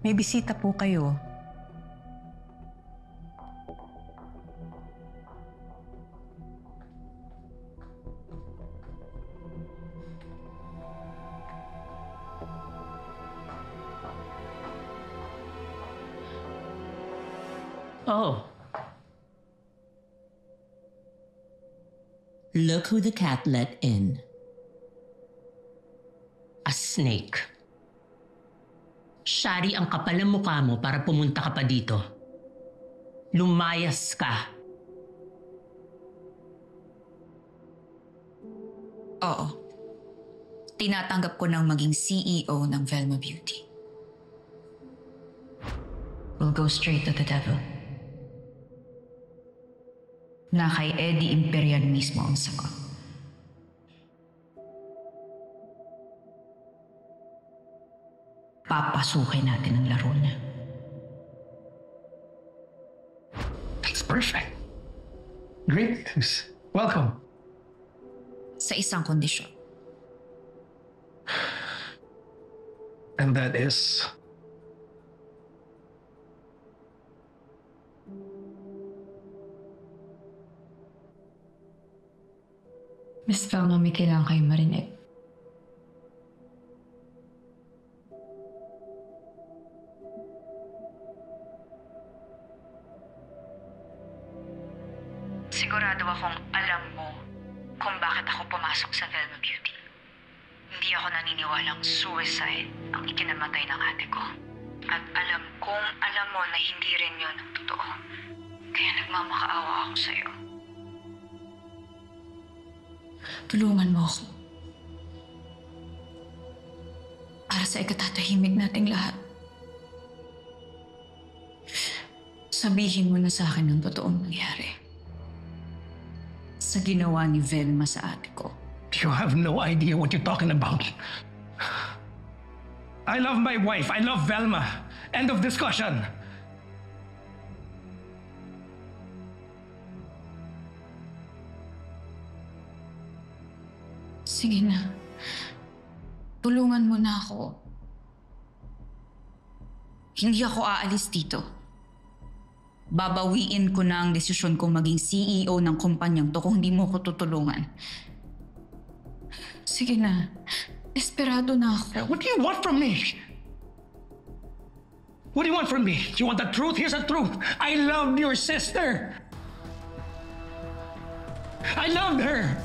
May bisita po kayo. Oh. Look who the cat let in. A snake. Shari, ang kapal ng mukha mo para pumunta ka pa dito. Lumayas ka. Oo. Tinatanggap ko ng maging CEO ng Velma Beauty. We'll go straight to the devil. Na kay Eddie Imperial mismo ang sagot. Papasukin natin ang laro niya. That's perfect. Great news. Welcome. Sa isang kondisyon. And that is... Miss Velma, may kailangan kayo marinig. Sigurado akong alam mo kung bakit ako pumasok sa Velma Beauty. Hindi ako naniniwalang suicide ang ikinamatay ng ate ko. At alam kong alam mo na hindi rin yun ang totoo. Kaya nagmamakaawa ako sa'yo. Tulungan mo ako. Para sa ikatatahimik nating lahat. Sabihin mo na sa akin ang totoong nangyari. Sa ginawa ni Velma sa ate ko. You have no idea what you're talking about. I love my wife. I love Velma. End of discussion. Sige na. Tulungan mo na ako. Hindi ako aalis dito. Babawiin ko na ang desisyon kong maging CEO ng kumpanyang to kung hindi mo ko tutulungan. Sige na. Desperado na ako. What do you want from me? What do you want from me? You want the truth? Here's the truth. I loved your sister. I loved her.